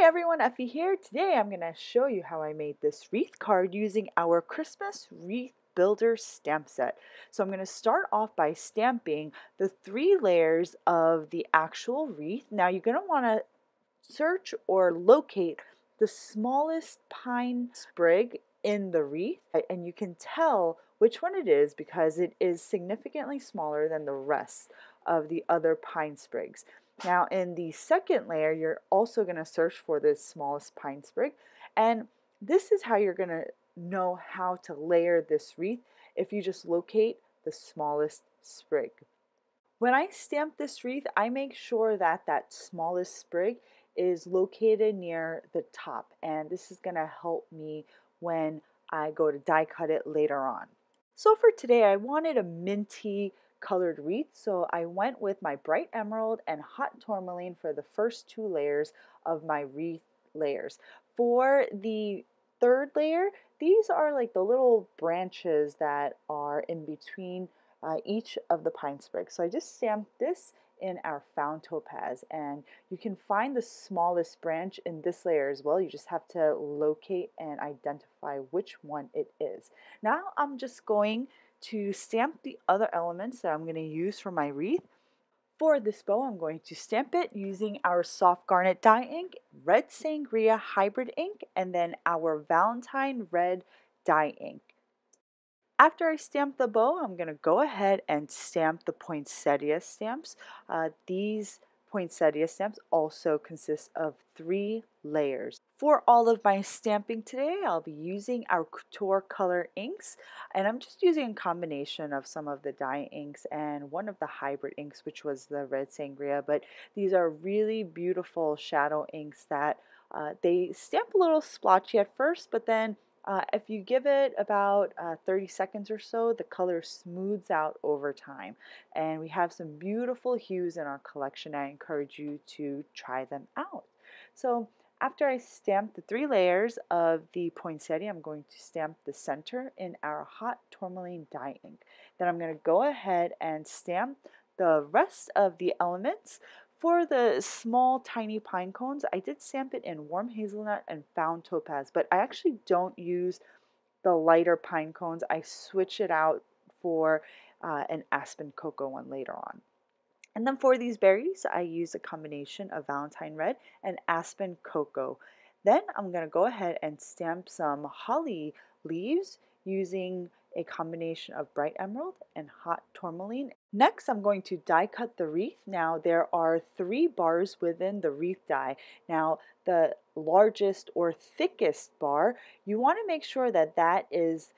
everyone, Effie here. Today I'm going to show you how I made this wreath card using our Christmas Wreath Builder stamp set. So I'm going to start off by stamping the 3 layers of the actual wreath. Now you're going to want to search or locate the smallest pine sprig in the wreath, and you can tell which one it is because it is significantly smaller than the rest of the other pine sprigs. Now in the second layer, you're also going to search for the smallest pine sprig, and this is how you're going to know how to layer this wreath if you just locate the smallest sprig. When I stamp this wreath, I make sure that that smallest sprig is located near the top, and this is going to help me when I go to die cut it later on. So for today, I wanted a minty colored wreath, so I went with my bright emerald and hot tourmaline for the first 2 layers of my wreath layers. For the third layer, these are like the little branches that are in between each of the pine sprigs. So I just stamped this in our found topaz, and you can find the smallest branch in this layer as well. You just have to locate and identify which one it is. Now I'm just going to stamp the other elements that I'm going to use for my wreath. For this bow, I'm going to stamp it using our soft garnet dye ink, red sangria hybrid ink, and then our Valentine red dye ink. After I stamp the bow, I'm going to go ahead and stamp the poinsettia stamps. These poinsettia stamps also consist of 3 layers. For all of my stamping today, I'll be using our Couture color inks, and I'm just using a combination of some of the dye inks and one of the hybrid inks, which was the red sangria, but these are really beautiful shadow inks that they stamp a little splotchy at first, but then if you give it about 30 seconds or so, the color smooths out over time. And we have some beautiful hues in our collection. I encourage you to try them out. So after I stamp the 3 layers of the poinsettia, I'm going to stamp the center in our hot tourmaline dye ink. Then I'm going to go ahead and stamp the rest of the elements. For the small tiny pine cones, I did stamp it in warm hazelnut and found topaz, but I actually don't use the lighter pine cones. I switch it out for an Aspen cocoa one later on. And then for these berries, I use a combination of Valentine red and Aspen cocoa. Then I'm going to go ahead and stamp some holly leaves using a combination of bright emerald and hot tourmaline. Next, I'm going to die cut the wreath. Now, there are 3 bars within the wreath die. Now, the largest or thickest bar, you want to make sure that that is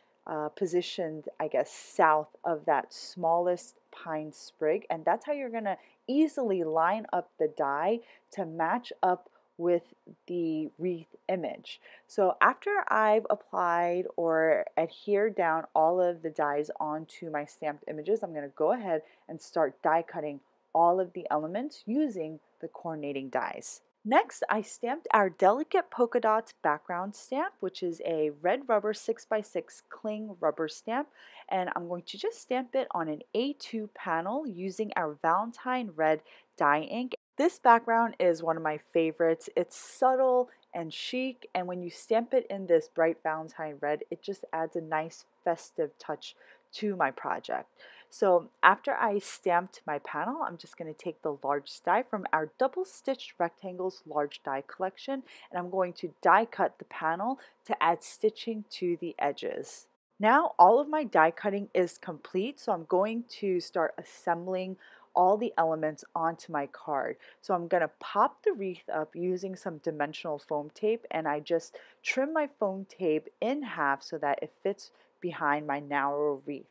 positioned, I guess, south of that smallest pine sprig, and that's how you're going to easily line up the die to match up with the wreath image. So after I've applied or adhered down all of the dies onto my stamped images, I'm going to go ahead and start die cutting all of the elements using the coordinating dies. Next, I stamped our delicate polka dots background stamp, which is a red rubber 6x6 cling rubber stamp, and I'm going to just stamp it on an A2 panel using our Valentine red dye ink. This background is one of my favorites. It's subtle and chic, and when you stamp it in this bright Valentine red, it just adds a nice festive touch to my project. So after I stamped my panel, I'm just going to take the large die from our double stitched rectangles large die collection, and I'm going to die cut the panel to add stitching to the edges. Now all of my die cutting is complete, so I'm going to start assembling all the elements onto my card. So I'm going to pop the wreath up using some dimensional foam tape, and I just trim my foam tape in half so that it fits behind my narrow wreath.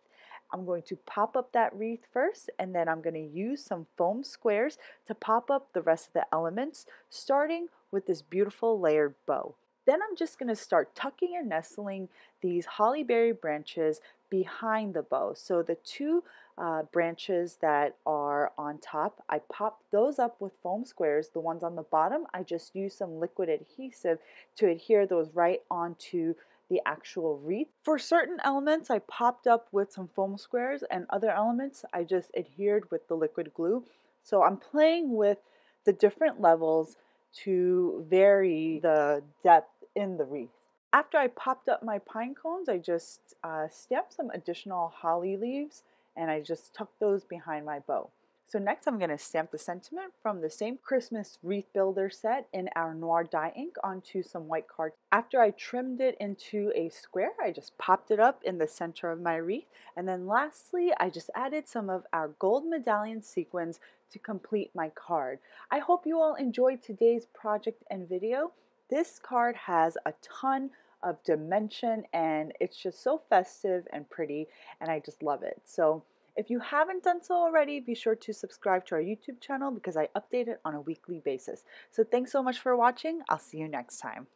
I'm going to pop up that wreath first, and then I'm going to use some foam squares to pop up the rest of the elements, starting with this beautiful layered bow. Then I'm just going to start tucking and nestling these hollyberry branches behind the bow. So the 2 branches that are on top, I pop those up with foam squares. The ones on the bottom, I just use some liquid adhesive to adhere those right onto the actual wreath. For certain elements, I popped up with some foam squares, and other elements I just adhered with the liquid glue. So I'm playing with the different levels to vary the depth in the wreath. After I popped up my pine cones, I just stamped some additional holly leaves and I just tucked those behind my bow. So next I'm going to stamp the sentiment from the same Christmas wreath builder set in our noir dye ink onto some white card. After I trimmed it into a square, I just popped it up in the center of my wreath. And then lastly, I just added some of our gold medallion sequins to complete my card. I hope you all enjoyed today's project and video. This card has a ton of dimension and it's just so festive and pretty, and I just love it. So if you haven't done so already, be sure to subscribe to our YouTube channel because I update it on a weekly basis. So thanks so much for watching. I'll see you next time.